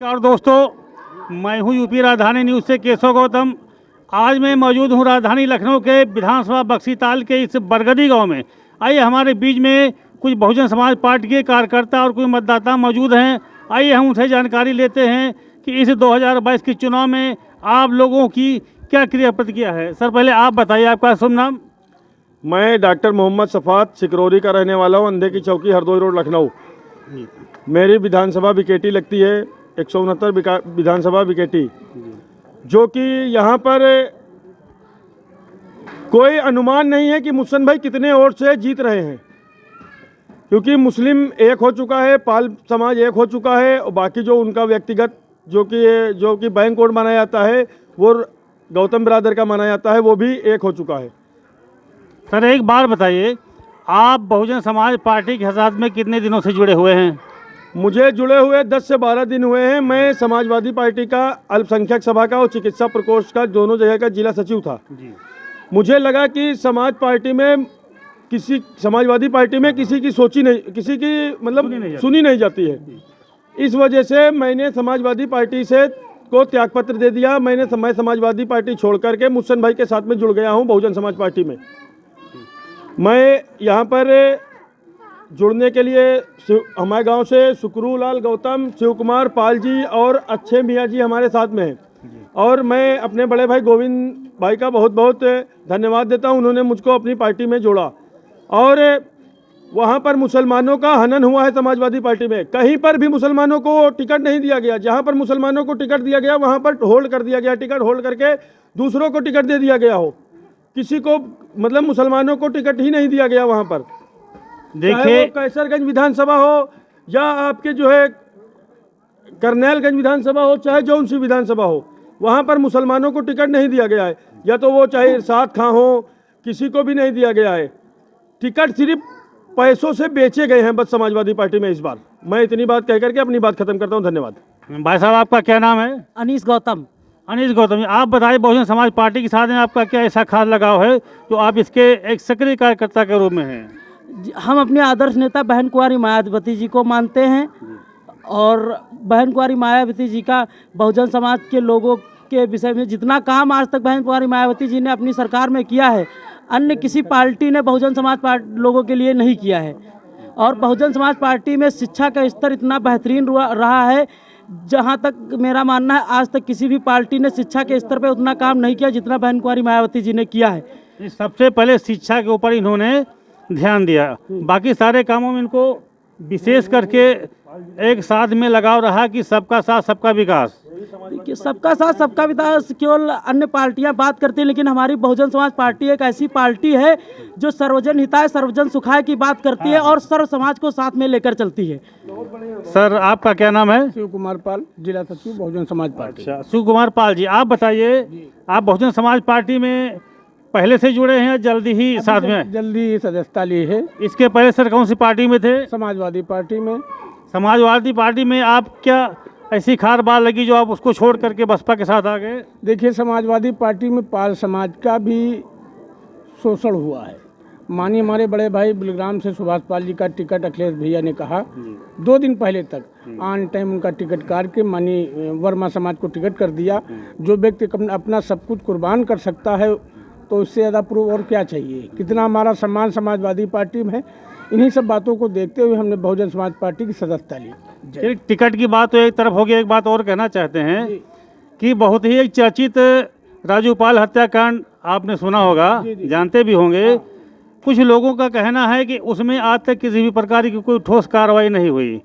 और दोस्तों, मैं हूं यूपी राजधानी न्यूज़ से केशव गौतम। आज मैं मौजूद हूं राजधानी लखनऊ के विधानसभा बक्सीताल के इस बरगदी गांव में। आइए, हमारे बीच में कुछ बहुजन समाज पार्टी के कार्यकर्ता और कुछ मतदाता मौजूद हैं। आइए हम उनसे जानकारी लेते हैं कि इस 2022 के चुनाव में आप लोगों की क्या क्रिया प्रतिक्रिया है। सर, पहले आप बताइए, आपका शुभ नाम। मैं डॉक्टर मोहम्मद सफ़ात सिकरौरी का रहने वाला हूँ, अंधे की चौकी, हरदोई रोड, लखनऊ। मेरी विधानसभा बिकेटी लगती है 169 विधानसभा बिकेटी, जो कि यहाँ पर कोई अनुमान नहीं है कि मुहसन भाई कितने वोट से जीत रहे हैं, क्योंकि मुस्लिम एक हो चुका है, पाल समाज एक हो चुका है, और बाकी जो उनका व्यक्तिगत जो कि बैंक वोट माना जाता है वो गौतम बिरादर का माना जाता है, वो भी एक हो चुका है। सर, एक बार बताइए, आप बहुजन समाज पार्टी के साथ में कितने दिनों से जुड़े हुए हैं? मुझे जुड़े हुए 10 से 12 दिन हुए हैं। मैं समाजवादी पार्टी का अल्पसंख्यक सभा का और चिकित्सा प्रकोष्ठ का दोनों जगह का जिला सचिव था जी। मुझे लगा कि समाजवादी पार्टी में किसी की सुनी नहीं जाती है। इस वजह से मैंने समाजवादी पार्टी से को त्यागपत्र दे दिया। मैं समाजवादी पार्टी छोड़ करके मुहसन भाई के साथ में जुड़ गया हूँ बहुजन समाज पार्टी में। मैं यहाँ पर जुड़ने के लिए हमारे गांव से सुकरू लाल गौतम, शिव कुमार पाल जी और अच्छे मियाँ जी हमारे साथ में हैं, और मैं अपने बड़े भाई गोविंद भाई का बहुत बहुत धन्यवाद देता हूं। उन्होंने मुझको अपनी पार्टी में जोड़ा, और वहां पर मुसलमानों का हनन हुआ है समाजवादी पार्टी में। कहीं पर भी मुसलमानों को टिकट नहीं दिया गया। जहां पर मुसलमानों को टिकट दिया गया वहां पर होल्ड कर दिया गया, टिकट होल्ड करके दूसरों को टिकट दे दिया गया हो। किसी को मुसलमानों को टिकट ही नहीं दिया गया वहां पर। देखिए, कैसरगंज विधानसभा हो या आपके जो है करनैलगंज विधानसभा हो, चाहे जौन सी विधानसभा हो, वहां पर मुसलमानों को टिकट नहीं दिया गया है। या तो वो चाहे इरशाद खां हो, किसी को भी नहीं दिया गया है। टिकट सिर्फ पैसों से बेचे गए हैं बस समाजवादी पार्टी में इस बार। मैं इतनी बात कह करके अपनी बात खत्म करता हूं। धन्यवाद। भाई साहब, आपका क्या नाम है? अनीस गौतम। अनीस गौतम, आप बताइए, बहुजन समाज पार्टी के साथ में आपका क्या ऐसा खास लगाव है जो आप इसके एक सक्रिय कार्यकर्ता के रूप में हैं? हम अपने आदर्श नेता बहन कुंवारी मायावती जी को मानते हैं, और बहन कुंवारी मायावती जी का बहुजन समाज के लोगों के विषय में जितना काम आज तक बहन कुंवारी मायावती जी ने अपनी सरकार में किया है, अन्य किसी पार्टी ने बहुजन समाज लोगों के लिए नहीं किया है। और बहुजन समाज पार्टी में शिक्षा का स्तर इतना बेहतरीन रहा है, जहां तक मेरा मानना है आज तक किसी भी पार्टी ने शिक्षा के स्तर पर उतना काम नहीं किया जितना बहन कुंवारी मायावती जी ने किया है। सबसे पहले शिक्षा के ऊपर इन्होंने ध्यान दिया, बाकी सारे कामों में इनको विशेष करके एक साथ में लगाव रहा कि सबका साथ सबका विकास। देखिए, सबका साथ सबका विकास केवल अन्य पार्टियां बात करती हैं, लेकिन हमारी बहुजन समाज पार्टी एक ऐसी पार्टी है जो सर्वजन हिताय सर्वजन सुखाय की बात करती है और सर्व समाज को साथ में लेकर चलती है। सर, आपका क्या नाम है? शिव कुमार पाल, जिला सचिव बहुजन समाज पार्टी। अच्छा, शिव कुमार पाल जी, आप बताइए, आप बहुजन समाज पार्टी में पहले से जुड़े हैं, जल्दी ही साथ में? जल्दी ही सदस्यता ली है। इसके पहले सर कौन सी पार्टी में थे? समाजवादी पार्टी में। समाजवादी पार्टी में आप क्या ऐसी खार बात लगी जो आप उसको छोड़ करके बसपा के साथ आ गए? देखिए, समाजवादी पार्टी में पाल समाज का भी शोषण हुआ है। मानिए, हमारे बड़े भाई बलग्राम से सुभाष पाल जी का टिकट अखिलेश भैया ने कहा 2 दिन पहले तक ऑन टाइम उनका टिकट काट के मानिए वर्मा समाज को टिकट कर दिया। जो व्यक्ति अपना सब कुछ कुर्बान कर सकता है तो उससे ज़्यादा प्रूफ और क्या चाहिए। कितना हमारा सम्मान समाजवादी पार्टी में है। इन्हीं सब बातों को देखते हुए हमने बहुजन समाज पार्टी की सदस्यता ली। टिकट की बात तो एक तरफ होगी, एक बात और कहना चाहते हैं कि बहुत ही एक चर्चित राजूपाल हत्याकांड आपने सुना होगा, जानते भी होंगे। कुछ लोगों का कहना है कि उसमें आज तक किसी भी प्रकार की कोई ठोस कार्रवाई नहीं हुई।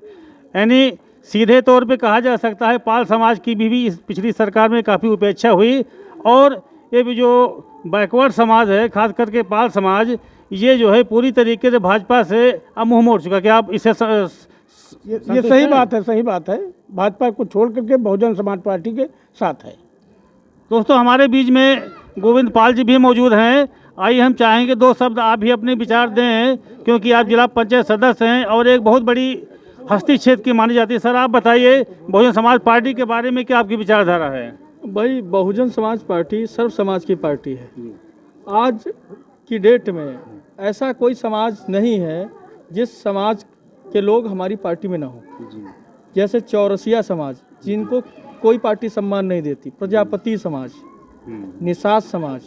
यानी सीधे तौर पे कहा जा सकता है पाल समाज की भी इस पिछली सरकार में काफ़ी उपेक्षा हुई, और ये भी जो बैकवर्ड समाज है, खास करके पाल समाज, ये जो है पूरी तरीके से भाजपा से अब मुँह मोड़ चुका। क्या आप इसे ये सही बात है? सही बात है। भाजपा को छोड़ करके बहुजन समाज पार्टी के साथ है। दोस्तों, हमारे बीच में गोविंद पाल जी भी मौजूद हैं। आइए, हम चाहेंगे 2 शब्द आप भी अपने विचार दें, क्योंकि आप जिला पंचायत सदस्य हैं और एक बहुत बड़ी हस्ती क्षेत्र की मानी जाती है। सर, आप बताइए, बहुजन समाज पार्टी के बारे में क्या आपकी विचारधारा है? भाई, बहुजन समाज पार्टी सर्व समाज की पार्टी है। आज की डेट में ऐसा कोई समाज नहीं है जिस समाज के लोग हमारी पार्टी में ना हो। जैसे चौरसिया समाज, जिनको कोई पार्टी सम्मान नहीं देती, प्रजापति समाज, निषाद समाज,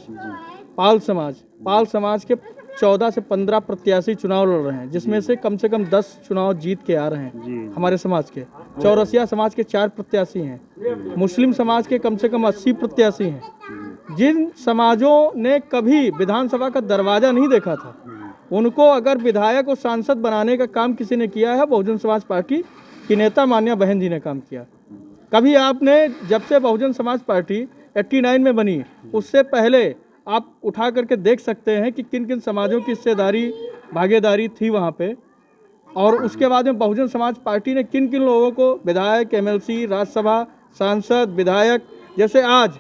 पाल समाज के 14 से 15 प्रत्याशी चुनाव लड़ रहे हैं, जिसमें से कम 10 चुनाव जीत के आ रहे हैं हमारे समाज के। चौरसिया समाज के 4 प्रत्याशी हैं, मुस्लिम समाज के कम से कम 80 प्रत्याशी हैं। जिन समाजों ने कभी विधानसभा का दरवाजा नहीं देखा था, उनको अगर विधायक और सांसद बनाने का काम किसी ने किया है, बहुजन समाज पार्टी की नेता मान्या बहन जी ने काम किया। कभी आपने, जब से बहुजन समाज पार्टी 89 में बनी, उससे पहले आप उठा करके देख सकते हैं कि किन किन समाजों की हिस्सेदारी भागीदारी थी वहाँ पे, और उसके बाद में बहुजन समाज पार्टी ने किन किन लोगों को विधायक, एमएलसी, राज्यसभा सांसद, विधायक, जैसे आज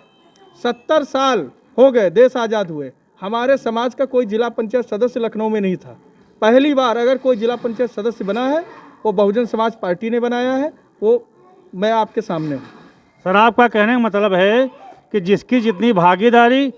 70 साल हो गए देश आज़ाद हुए, हमारे समाज का कोई जिला पंचायत सदस्य लखनऊ में नहीं था। पहली बार अगर कोई जिला पंचायत सदस्य बना है वो बहुजन समाज पार्टी ने बनाया है, वो मैं आपके सामने हूँ। सर, आपका कहने का मतलब है कि जिसकी जितनी भागीदारी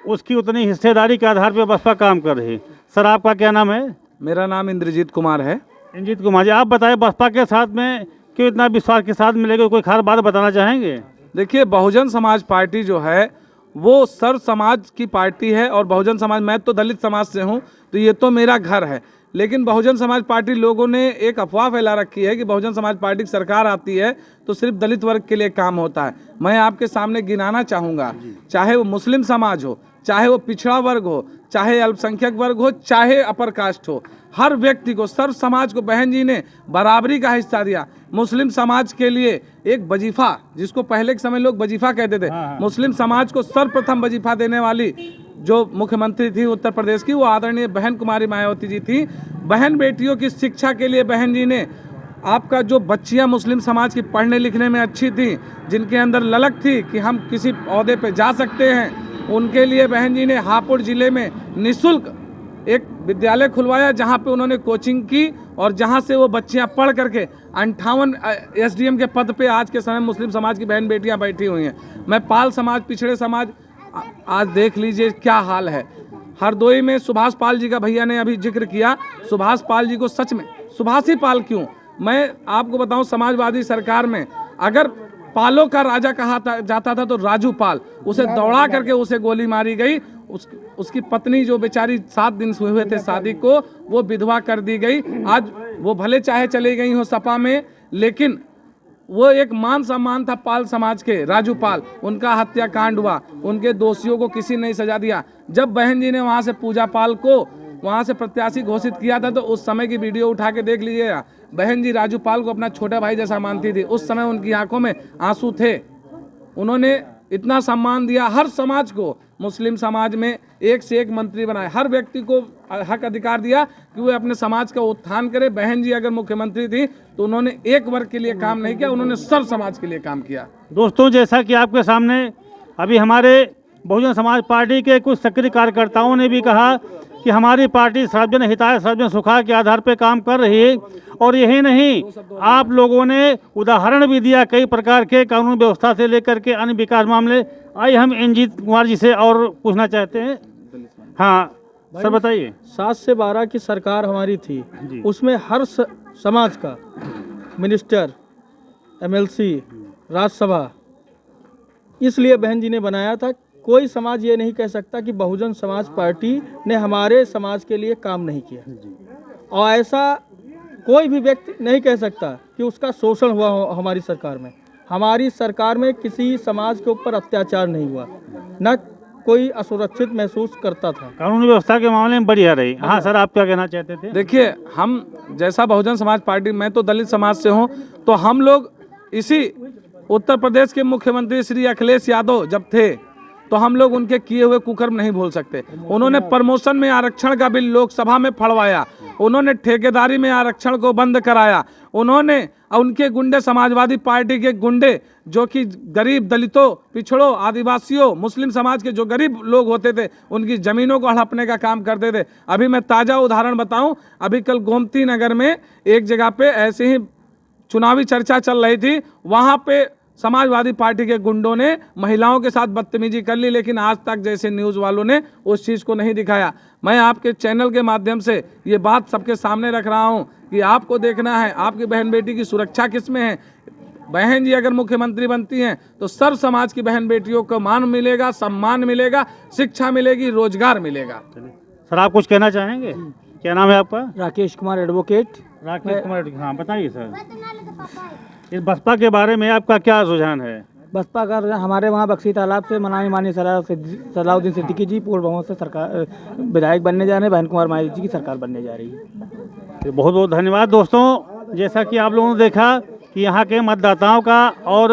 उसकी उतनी हिस्सेदारी के आधार पर बसपा काम कर रही है। सर, आपका क्या नाम है? मेरा नाम इंद्रजीत कुमार है। इंद्रजीत कुमार जी, आप बताएं बसपा के साथ में क्यों इतना विश्वास के साथ मिलेगा? कोई खास बात बताना चाहेंगे? देखिए, बहुजन समाज पार्टी जो है वो सर्व समाज की पार्टी है, और बहुजन समाज, मैं तो दलित समाज से हूँ तो ये तो मेरा घर है, लेकिन बहुजन समाज पार्टी लोगों ने एक अफवाह फैला रखी है कि बहुजन समाज पार्टी की सरकार आती है तो सिर्फ दलित वर्ग के लिए काम होता है। मैं आपके सामने गिनाना चाहूँगा, चाहे वो मुस्लिम समाज हो, चाहे वो पिछड़ा वर्ग हो, चाहे अल्पसंख्यक वर्ग हो, चाहे अपर कास्ट हो, हर व्यक्ति को, सर्व समाज को बहन जी ने बराबरी का हिस्सा दिया। मुस्लिम समाज के लिए एक वजीफा, जिसको पहले के समय लोग वजीफा कहते थे, मुस्लिम समाज को सर्वप्रथम वजीफा देने वाली जो मुख्यमंत्री थी उत्तर प्रदेश की, वो आदरणीय बहन कुमारी मायावती जी थी। बहन बेटियों की शिक्षा के लिए बहन जी ने, आपका जो बच्चियां मुस्लिम समाज की पढ़ने लिखने में अच्छी थी, जिनके अंदर ललक थी कि हम किसी ओहदे पे जा सकते हैं, उनके लिए बहन जी ने हापुड़ जिले में निःशुल्क एक विद्यालय खुलवाया, जहां पे उन्होंने कोचिंग की, और जहां से वो बच्चियां पढ़ करके 58 एसडीएम के पद पे आज के समय मुस्लिम समाज की बहन बेटियां बैठी हुई हैं। मैं पाल समाज, पिछड़े समाज, आज देख लीजिए क्या हाल है। हरदोई में सुभाष पाल जी का भैया ने अभी जिक्र किया, सुभाष पाल जी को सच में सुभाष ही पाल क्यों, मैं आपको बताऊं, समाजवादी सरकार में अगर पालों का राजा कहा जाता था तो राजू पाल, उसे दौड़ा करके उसे गोली मारी गई। उसकी पत्नी जो बेचारी 7 दिन हुए थे शादी को, वो विधवा कर दी गई। आज वो भले चाहे चली गई हो सपा में, लेकिन वो एक मान सम्मान था पाल समाज के, राजू पाल, उनका हत्याकांड हुआ, उनके दोषियों को किसी ने सजा दिया। जब बहन जी ने वहाँ से पूजा पाल को वहाँ से प्रत्याशी घोषित किया था, तो उस समय की वीडियो उठा के देख लीजिएगा, बहन जी राजू पाल को अपना छोटा भाई जैसा मानती थी। उस समय उनकी आंखों में आंसू थे। उन्होंने इतना सम्मान दिया हर समाज को, मुस्लिम समाज में एक से एक मंत्री बनाए, हर व्यक्ति को हक अधिकार दिया कि वो अपने समाज का उत्थान करे। बहन जी अगर मुख्यमंत्री थी तो उन्होंने एक वर्ग के लिए काम नहीं किया, उन्होंने सर्व समाज के लिए काम किया। दोस्तों, जैसा कि आपके सामने अभी हमारे बहुजन समाज पार्टी के कुछ सक्रिय कार्यकर्ताओं ने भी कहा कि हमारी पार्टी सर्वजन हिताय सर्वजन सुखाय के आधार पर काम कर रही है, और यही नहीं, आप लोगों ने उदाहरण भी दिया कई प्रकार के, कानून व्यवस्था से लेकर के अन्य विकास मामले। आइए हम इंद्रजीत कुमार जी से और पूछना चाहते हैं। हाँ सर, बताइए। 7 से 12 की सरकार हमारी थी, उसमें हर समाज का मिनिस्टर, एमएलसी, राज्यसभा इसलिए बहन जी ने बनाया था। कोई समाज ये नहीं कह सकता कि बहुजन समाज पार्टी ने हमारे समाज के लिए काम नहीं किया, और ऐसा कोई भी व्यक्ति नहीं कह सकता कि उसका शोषण हुआ हो हमारी सरकार में। हमारी सरकार में किसी समाज के ऊपर अत्याचार नहीं हुआ, न कोई असुरक्षित महसूस करता था। कानून व्यवस्था के मामले में बढ़िया रही। हाँ सर, आप क्या कहना चाहते थे? देखिए, हम जैसा बहुजन समाज पार्टी, मैं तो दलित समाज से हूँ, तो हम लोग इसी उत्तर प्रदेश के मुख्यमंत्री श्री अखिलेश यादव जब थे, तो हम लोग उनके किए हुए कुकर्म नहीं भूल सकते। उन्होंने प्रमोशन में आरक्षण का बिल लोकसभा में फड़वाया, उन्होंने ठेकेदारी में आरक्षण को बंद कराया, उन्होंने उनके गुंडे, समाजवादी पार्टी के गुंडे, जो कि गरीब दलितों, पिछड़ों, आदिवासियों, मुस्लिम समाज के जो गरीब लोग होते थे, उनकी ज़मीनों को हड़पने का काम करते थे। अभी मैं ताज़ा उदाहरण बताऊं, अभी कल गोमती नगर में एक जगह पे ऐसे ही चुनावी चर्चा चल रही थी, वहाँ पे समाजवादी पार्टी के गुंडों ने महिलाओं के साथ बदतमीजी कर ली, लेकिन आज तक जैसे न्यूज़ वालों ने उस चीज़ को नहीं दिखाया। मैं आपके चैनल के माध्यम से ये बात सबके सामने रख रहा हूँ कि आपको देखना है आपकी बहन बेटी की सुरक्षा किस में है। बहन जी अगर मुख्यमंत्री बनती हैं तो सर्व समाज की बहन बेटियों को मान मिलेगा, सम्मान मिलेगा, शिक्षा मिलेगी, रोजगार मिलेगा। सर आप कुछ कहना चाहेंगे? क्या नाम है आपका? राकेश कुमार एडवोकेट। राकेश कुमार, हाँ बताइए सर, इस बसपा के बारे में आपका क्या रुझान है? बसपा का हमारे वहाँ बक्सी तालाब से मनानी मानी सलाउद्दीन सिद्दीकी जी पूर्ण बहुमत से सरकार विधायक बनने जा रहे हैं, बहन कुमार माई जी की सरकार बनने जा रही है। बहुत बहुत धन्यवाद दोस्तों। जैसा कि आप लोगों ने देखा कि यहाँ के मतदाताओं का और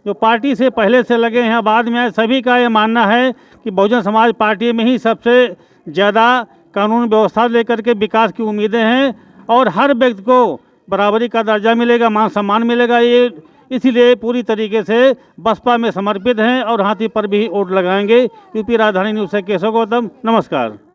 जो पार्टी से पहले से लगे हैं बाद में आए सभी का ये मानना है कि बहुजन समाज पार्टी में ही सबसे ज़्यादा कानून व्यवस्था लेकर के विकास की उम्मीदें हैं और हर व्यक्ति को बराबरी का दर्जा मिलेगा, मान सम्मान मिलेगा। ये इसीलिए पूरी तरीके से बसपा में समर्पित हैं और हाथी पर भी वोट लगाएंगे। यूपी राजधानी न्यूज़ से केशव गौतम, नमस्कार।